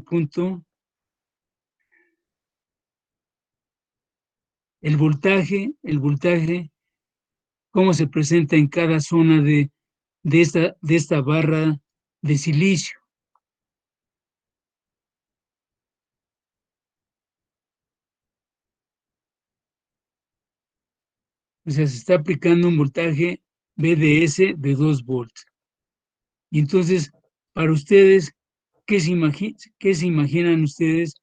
punto, el voltaje, cómo se presenta en cada zona de esta barra de silicio. O sea, se está aplicando un voltaje VDS de 2 volts. Y entonces, para ustedes, ¿qué se imaginan ustedes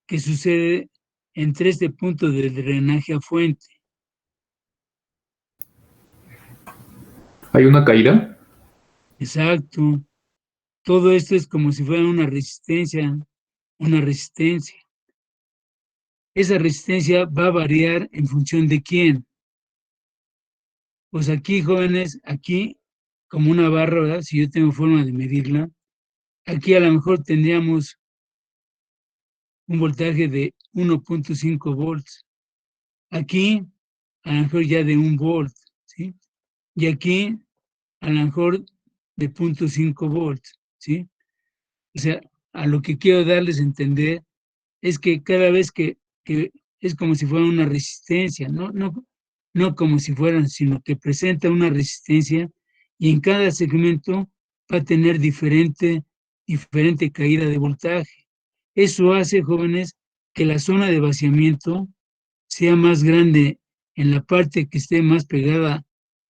que sucede entre este punto de drenaje a fuente? ¿Hay una caída? Exacto. Todo esto es como si fuera una resistencia, una resistencia. Esa resistencia va a variar en función de quién. Pues aquí, jóvenes, aquí, como una barra, ¿verdad? Si yo tengo forma de medirla, aquí a lo mejor tendríamos un voltaje de 1.5 volts. Aquí, a lo mejor ya de 1 volt, ¿sí? Y aquí, a lo mejor de 0.5 volts, ¿sí? O sea, a lo que quiero darles a entender es que cada vez que es como si fuera una resistencia, no como si fueran, sino que presenta una resistencia y en cada segmento va a tener diferente caída de voltaje. Eso hace, jóvenes, que la zona de vaciamiento sea más grande en la parte que esté más pegada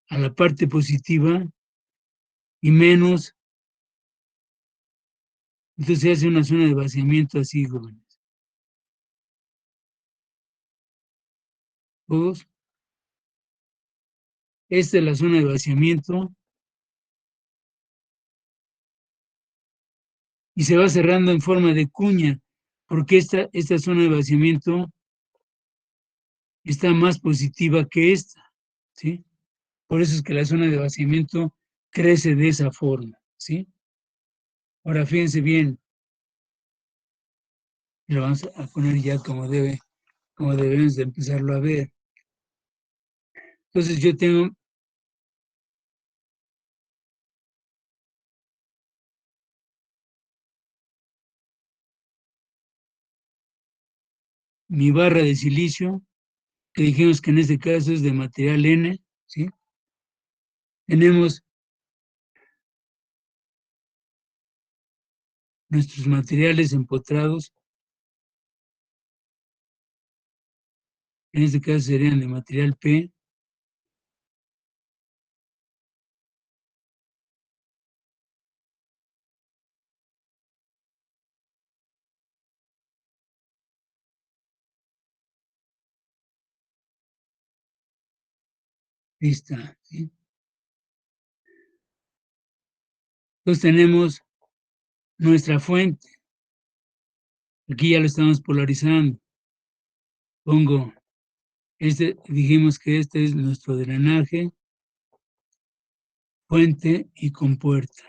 a la parte positiva y menos, entonces se hace una zona de vaciamiento así, jóvenes. Todos. Esta es la zona de vaciamiento y se va cerrando en forma de cuña, porque esta zona de vaciamiento está más positiva que esta, ¿sí? Por eso es que la zona de vaciamiento crece de esa forma, ¿sí? Ahora fíjense bien, lo vamos a poner ya como debemos de empezarlo a ver. Entonces yo tengo mi barra de silicio, que dijimos que en este caso es de material N, ¿sí? Tenemos nuestros materiales empotrados, en este caso serían de material P, ahí está, ¿sí? Entonces tenemos nuestra fuente, aquí ya lo estamos polarizando, pongo, dijimos que este es nuestro drenaje, fuente y compuerta.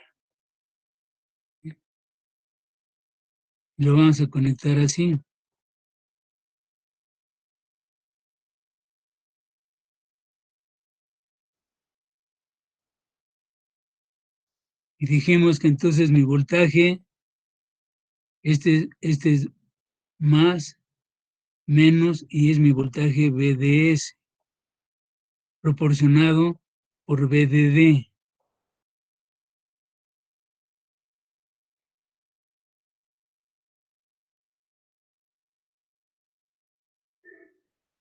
Lo vamos a conectar así. Y dijimos que entonces mi voltaje, este es más, menos, y es mi voltaje VDS, proporcionado por VDD.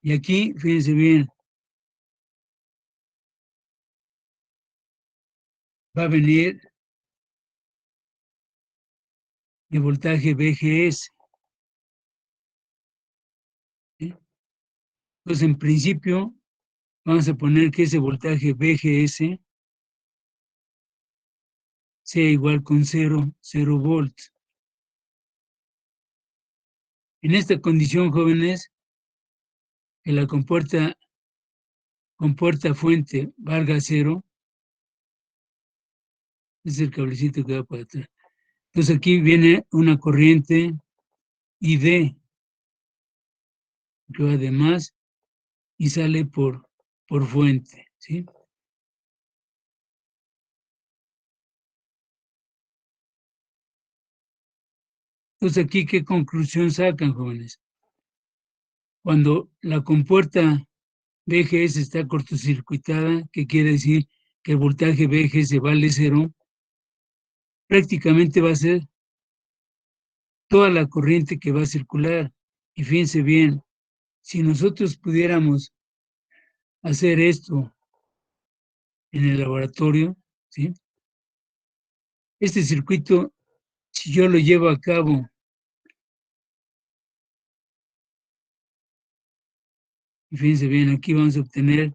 Y aquí, fíjense bien, va a venir el voltaje VGS, ¿sí? Entonces, en principio, vamos a poner que ese voltaje VGS sea igual con 0 volts. En esta condición, jóvenes, que la compuerta fuente valga 0, es el cablecito que va para atrás. Entonces aquí viene una corriente ID, que va de más y sale por fuente, ¿sí? Entonces, aquí, ¿qué conclusión sacan, jóvenes? Cuando la compuerta VGS está cortocircuitada, que quiere decir que el voltaje VGS vale 0, prácticamente va a ser toda la corriente que va a circular. Y fíjense bien, si nosotros pudiéramos hacer esto en el laboratorio, ¿sí? Este circuito, si yo lo llevo a cabo, y fíjense bien, aquí vamos a obtener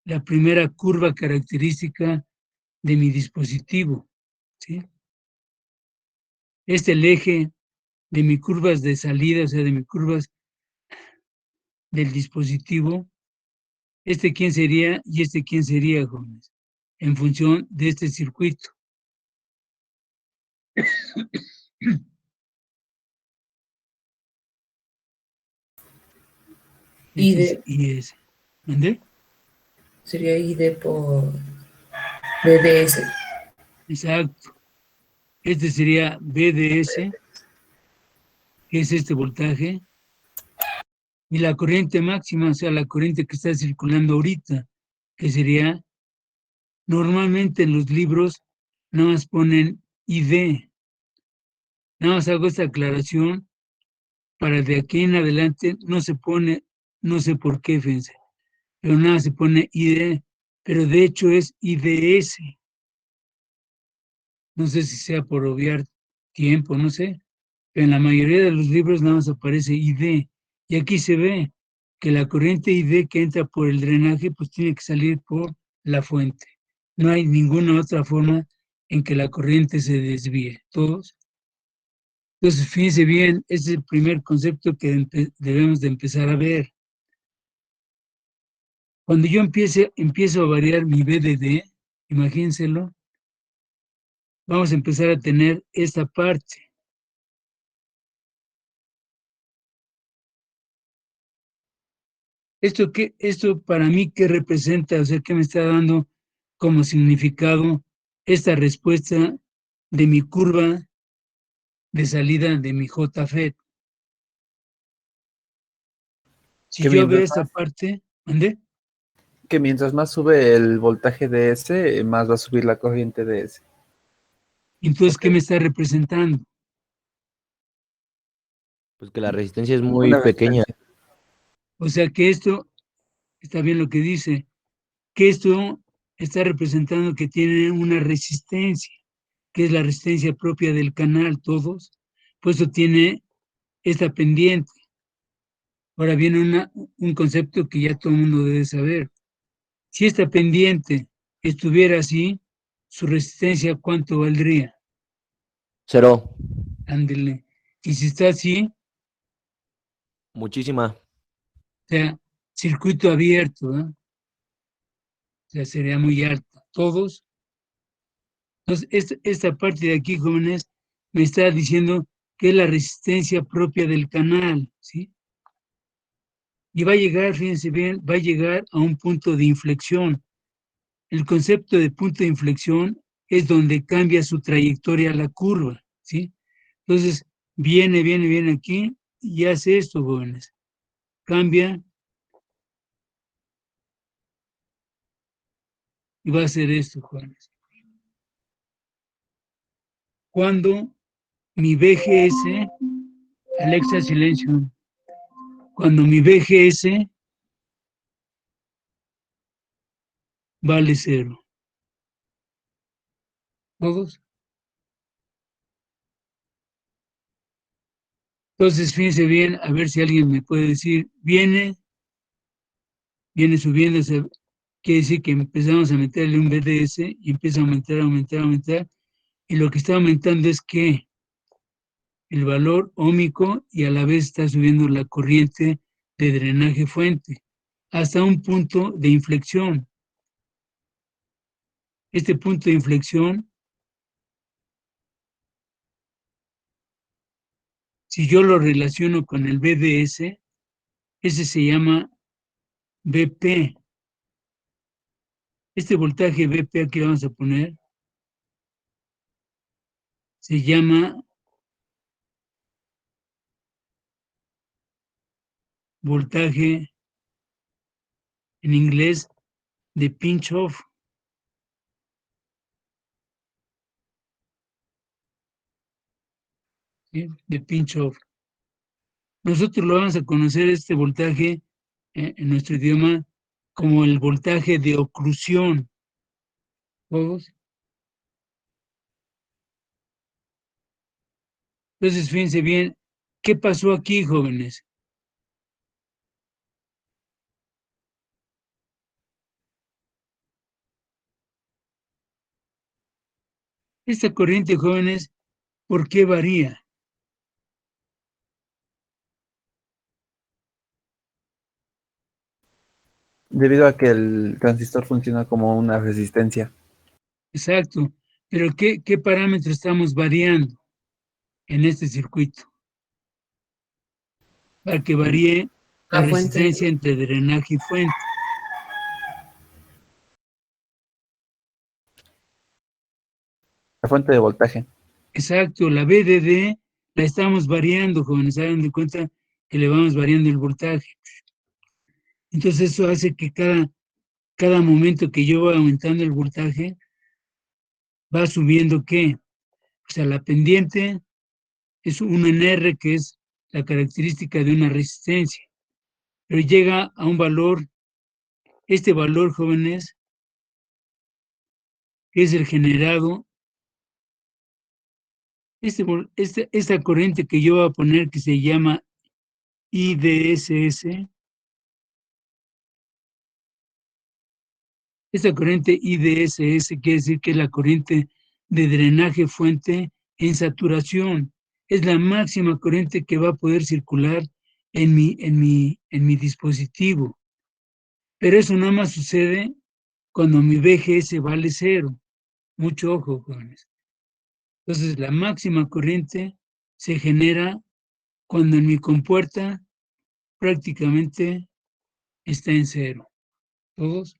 la primera curva característica de mi dispositivo, ¿sí? Este es el eje de mis curvas de salida, o sea, de mis curvas del dispositivo. ¿Este quién sería y este quién sería, jóvenes? En función de este circuito. Este es ID IS. ¿Entendés? sería ID por BDS. Exacto. Este sería BDS, que es este voltaje, y la corriente máxima, o sea, la corriente que está circulando ahorita, que sería, normalmente en los libros nada más ponen ID. Nada más hago esta aclaración para de aquí en adelante no se pone, no sé por qué, fíjense, pero nada se pone ID, pero de hecho es IDS. No sé si sea por obviar tiempo, no sé, pero en la mayoría de los libros nada más aparece ID. Y aquí se ve que la corriente ID que entra por el drenaje, pues tiene que salir por la fuente. No hay ninguna otra forma en que la corriente se desvíe. ¿Todos? Entonces, fíjense bien, ese es el primer concepto que debemos de empezar a ver. Cuando yo empiezo a variar mi BDD, imagínenselo, vamos a empezar a tener esta parte. Esto para mí, ¿qué representa? O sea, ¿qué me está dando como significado esta respuesta de mi curva de salida de mi JFET? Si Que yo veo mientras esta parte, ¿dónde? que mientras más sube el voltaje de ese, más va a subir la corriente de ese. Entonces, ¿qué me está representando? Pues que la resistencia es muy Una pequeña. resistencia. O sea, que esto, está bien lo que dice, que esto está representando que tiene una resistencia, que es la resistencia propia del canal, todos, pues eso tiene esta pendiente. Ahora viene un concepto que ya todo el mundo debe saber. Si esta pendiente estuviera así, su resistencia, ¿cuánto valdría? 0. Ándele. Y si está así, Muchísima. o sea, circuito abierto, ¿eh? O sea, sería muy alta. Todos. Entonces, esta parte de aquí, jóvenes, me está diciendo que es la resistencia propia del canal, ¿sí? Y va a llegar, fíjense bien, va a llegar a un punto de inflexión. El concepto de punto de inflexión es donde cambia su trayectoria la curva, ¿sí? Entonces, viene aquí y hace esto, jóvenes. Cambia y va a hacer esto, jóvenes. Cuando mi VGS, Alexa, silencio. Cuando mi VGS vale 0. ¿Todos? Entonces, fíjense bien, a ver si alguien me puede decir, viene subiendo, quiere decir que empezamos a meterle un BDS y empieza a aumentar, y lo que está aumentando es que el valor óhmico y a la vez está subiendo la corriente de drenaje fuente hasta un punto de inflexión. Este punto de inflexión, si yo lo relaciono con el BDS, ese se llama BP. Este voltaje BP aquí vamos a poner, se llama voltaje en inglés de pinch off. ¿Sí? De pinch off. Nosotros lo vamos a conocer este voltaje en nuestro idioma como el voltaje de oclusión. ¿Todos? Entonces, fíjense bien, ¿qué pasó aquí, jóvenes? Esta corriente, jóvenes, ¿por qué varía? Debido a que el transistor funciona como una resistencia. Exacto. Pero ¿qué parámetro estamos variando en este circuito? Para que varíe la La fuente. resistencia entre drenaje y fuente. La fuente de voltaje. Exacto, la VDD la estamos variando, jóvenes, se dan de cuenta que le vamos variando el voltaje. Entonces eso hace que cada momento que yo voy aumentando el voltaje, va subiendo ¿qué? O sea, la pendiente es un NR, que es la característica de una resistencia, pero llega a un valor, este valor, jóvenes, que es el generado, esta corriente que yo voy a poner que se llama IDSS, esta corriente IDSS quiere decir que es la corriente de drenaje fuente en saturación. Es la máxima corriente que va a poder circular en mi dispositivo. Pero eso nada más sucede cuando mi VGS vale 0. Mucho ojo, jóvenes. Entonces, la máxima corriente se genera cuando en mi compuerta prácticamente está en 0. ¿Todos?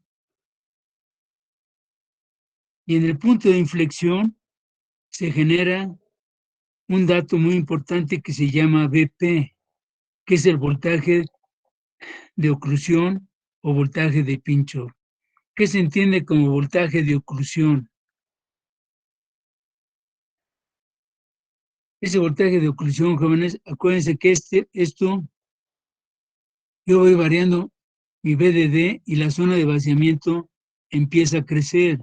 Y en el punto de inflexión se genera un dato muy importante que se llama BP, que es el voltaje de oclusión o voltaje de pinch-off. ¿Qué se entiende como voltaje de oclusión? Ese voltaje de oclusión, jóvenes, acuérdense que esto, yo voy variando mi VDD y la zona de vaciamiento empieza a crecer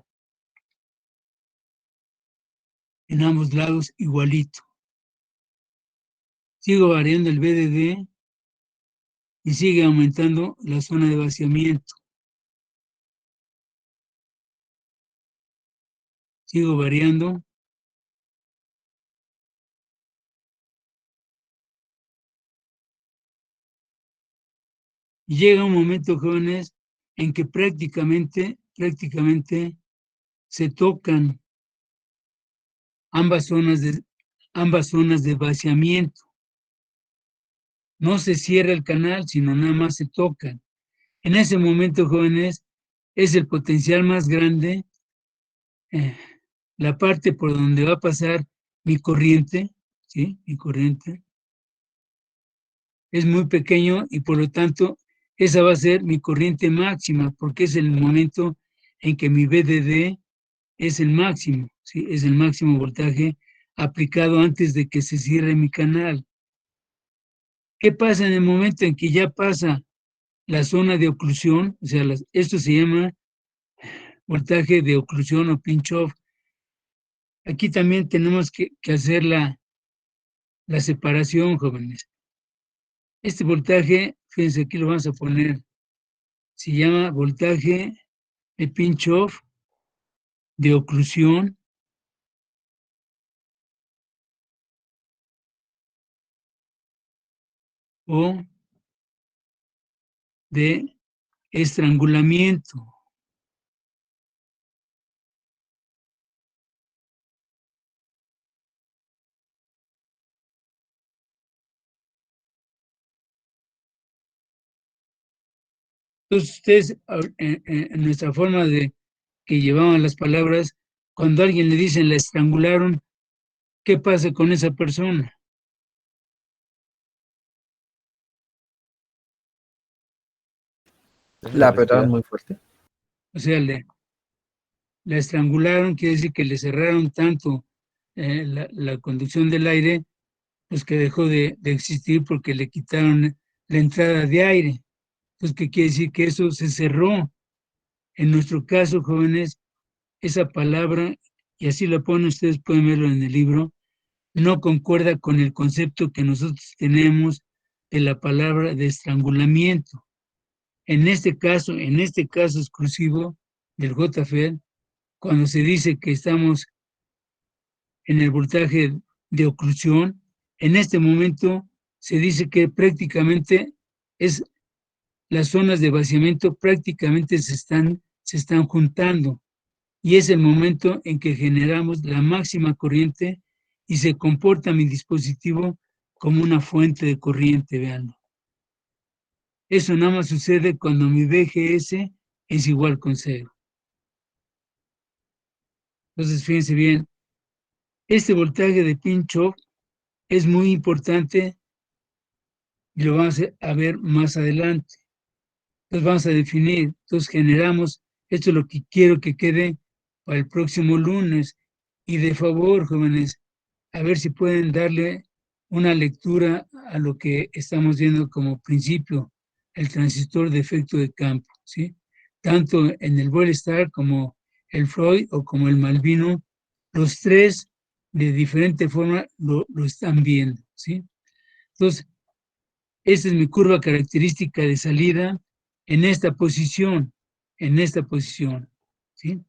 en ambos lados igualito. Sigo variando el VDD y sigue aumentando la zona de vaciamiento. Sigo variando. Y llega un momento, jóvenes, en que prácticamente se tocan ambas zonas de vaciamiento. No se cierra el canal, sino nada más se tocan. En ese momento, jóvenes, es el potencial más grande, la parte por donde va a pasar mi corriente, ¿sí? Mi corriente es muy pequeño y por lo tanto esa va a ser mi corriente máxima, porque es el momento en que mi VDD es el máximo, ¿sí? Es el máximo voltaje aplicado antes de que se cierre mi canal. ¿Qué pasa en el momento en que ya pasa la zona de oclusión? O sea, esto se llama voltaje de oclusión o pinch-off. Aquí también tenemos que hacer la separación, jóvenes. Este voltaje, fíjense, aquí lo vamos a poner, se llama voltaje de pinch-off, de oclusión, o de estrangulamiento. Entonces, ustedes, en nuestra forma de que llevaban las palabras, cuando a alguien le dicen la estrangularon, ¿qué pasa con esa persona? La apretaron muy fuerte. O sea, la estrangularon, quiere decir que le cerraron tanto la conducción del aire, pues que dejó de existir porque le quitaron la entrada de aire. Entonces, ¿qué quiere decir? Que eso se cerró. En nuestro caso, jóvenes, esa palabra, y así la ponen, ustedes pueden verlo en el libro, no concuerda con el concepto que nosotros tenemos de la palabra de estrangulamiento. En este caso exclusivo del JFED, cuando se dice que estamos en el voltaje de oclusión, en este momento se dice que prácticamente las zonas de vaciamiento prácticamente se están juntando, y es el momento en que generamos la máxima corriente y se comporta mi dispositivo como una fuente de corriente, veanlo. Eso nada más sucede cuando mi VGS es igual con 0. Entonces, fíjense bien, este voltaje de pinch-off es muy importante y lo vamos a ver más adelante. Entonces vamos a definir, entonces generamos, esto es lo que quiero que quede para el próximo lunes. Y de favor, jóvenes, a ver si pueden darle una lectura a lo que estamos viendo como principio, el transistor de efecto de campo, ¿sí? Tanto en el Boyle-Star como el Freud o como el Malvino, los tres de diferente forma lo están viendo, ¿sí? Entonces, esta es mi curva característica de salida en esta posición, ¿sí?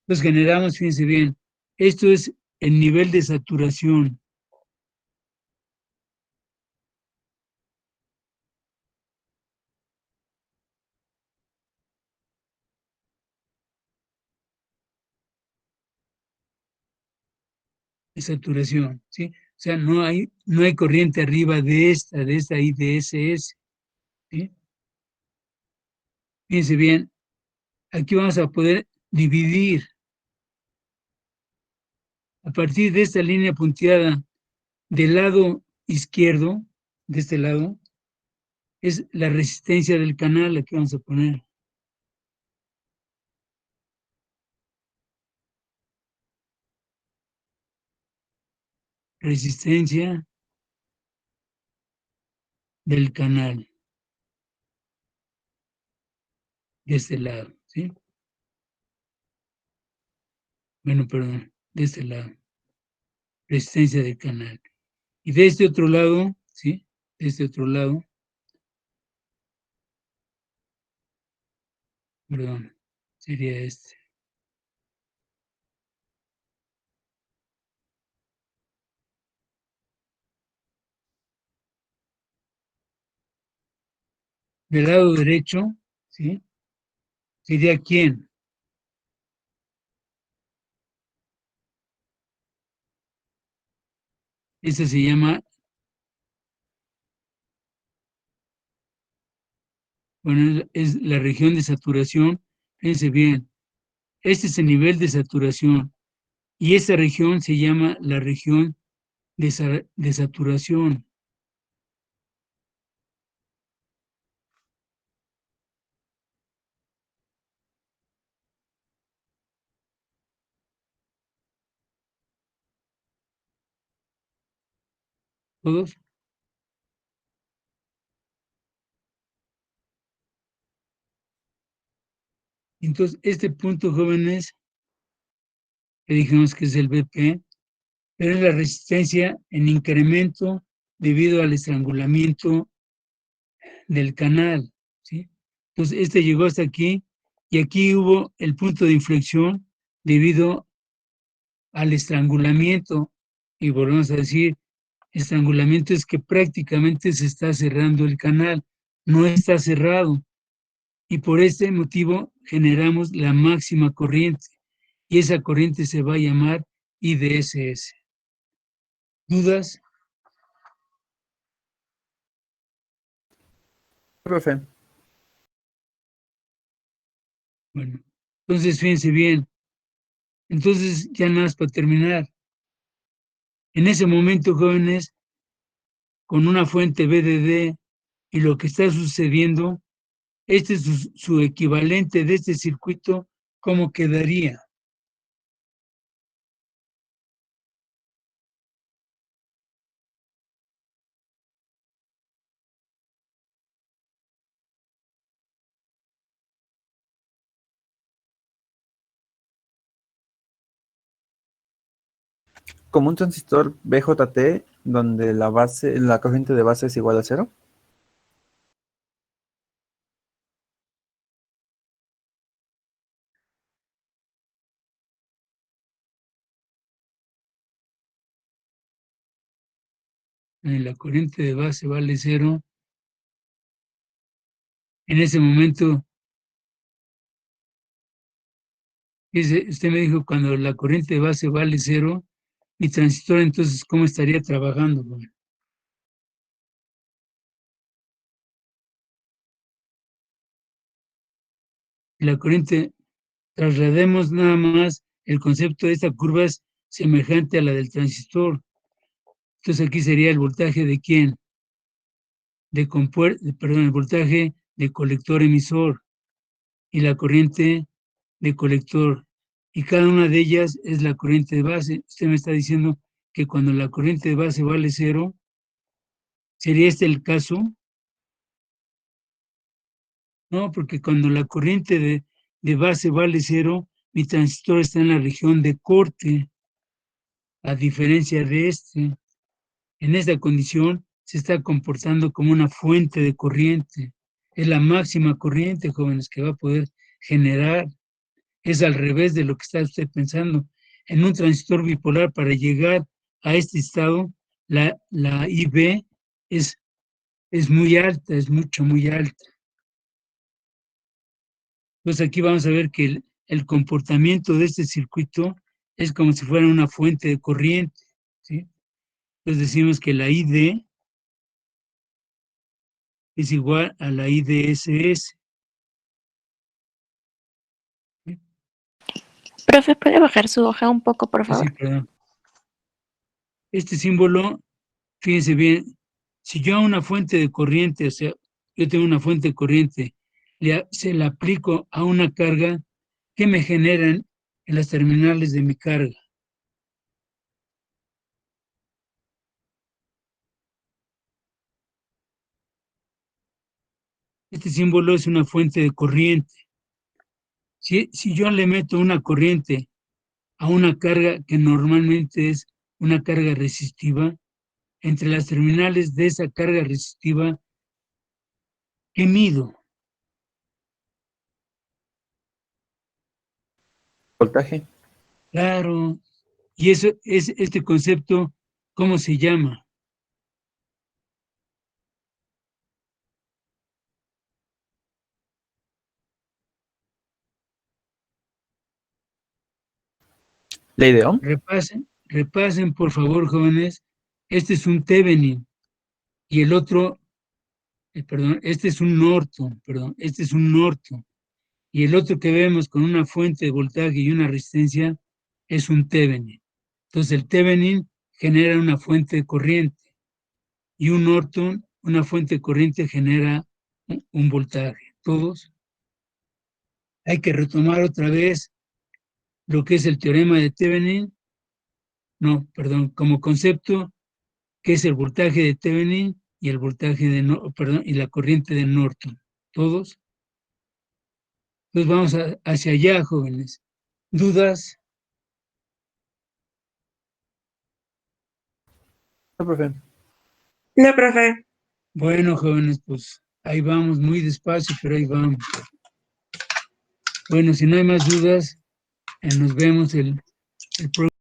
Entonces generamos, fíjense bien, esto es el nivel de saturación. ¿Sí? O sea, no hay corriente arriba de esta IDSS, ¿sí? Fíjense bien, aquí vamos a poder dividir a partir de esta línea punteada del lado izquierdo, de este lado, es la resistencia del canal, aquí vamos a poner. Resistencia del canal, de este lado, ¿sí? Bueno, perdón, de este lado, resistencia del canal. Y de este otro lado, ¿sí? De este otro lado, perdón, sería este. Del lado derecho, ¿sí? Sería ¿quién? Esta se llama, bueno, es la región de saturación. Fíjense bien, este es el nivel de saturación y esta región se llama la región de saturación. ¿Todos? Entonces, este punto, jóvenes, que dijimos que es el BP, pero es la resistencia en incremento debido al estrangulamiento del canal, ¿sí? Entonces, este llegó hasta aquí y aquí hubo el punto de inflexión debido al estrangulamiento. Y volvemos a decir, estrangulamiento es que prácticamente se está cerrando el canal, no está cerrado. Y por este motivo generamos la máxima corriente y esa corriente se va a llamar IDSS. ¿Dudas? Profe. Bueno, entonces fíjense bien. Entonces, ya nada más para terminar. En ese momento, jóvenes, con una fuente BDD y lo que está sucediendo, este es su equivalente de este circuito, ¿cómo quedaría? Como un transistor BJT, donde la corriente de base es igual a 0. La corriente de base vale 0. En ese momento, usted me dijo, cuando la corriente de base vale 0, mi transistor, entonces, ¿cómo estaría trabajando? La corriente, traslademos nada más el concepto de esta curva es semejante a la del transistor. Entonces aquí sería el voltaje de ¿quién? El voltaje de colector emisor y la corriente de colector. Y cada una de ellas es la corriente de base. Usted me está diciendo que cuando la corriente de base vale 0, ¿sería este el caso? No, porque cuando la corriente de base vale 0, mi transistor está en la región de corte, a diferencia de este. En esta condición se está comportando como una fuente de corriente. Es la máxima corriente, jóvenes, que va a poder generar. Es al revés de lo que está usted pensando. En un transistor bipolar, para llegar a este estado, la IB es muy alta, es muy alta. Entonces aquí vamos a ver que el comportamiento de este circuito es como si fuera una fuente de corriente, ¿sí? Entonces decimos que la ID es igual a la IDSS. ¿Sí? Profe, ¿puede bajar su hoja un poco, por favor? Sí, perdón. Este símbolo, fíjense bien, si yo a una fuente de corriente, o sea, yo tengo una fuente de corriente, se la aplico a una carga, ¿qué me generan en las terminales de mi carga? Este símbolo es una fuente de corriente. Si yo le meto una corriente a una carga que normalmente es una carga resistiva, entre las terminales de esa carga resistiva, ¿qué mido? Voltaje. Claro, y eso es este concepto, ¿cómo se llama? Ley de Ohm. Repasen, por favor, jóvenes. Este es un Thevenin y el otro, este es un Norton, este es un Norton. Y el otro que vemos con una fuente de voltaje y una resistencia es un Thevenin. Entonces el Thevenin genera una fuente de corriente y un Norton, una fuente de corriente, genera un voltaje. Todos. Hay que retomar otra vez lo que es el teorema de Thevenin, como concepto, que es el voltaje de Thevenin y el voltaje y la corriente de Norton. ¿Todos? Entonces vamos hacia allá, jóvenes. ¿Dudas? No, profe. No, profe. Bueno, jóvenes, pues ahí vamos, muy despacio, pero ahí vamos. Bueno, si no hay más dudas, nos vemos el próximo.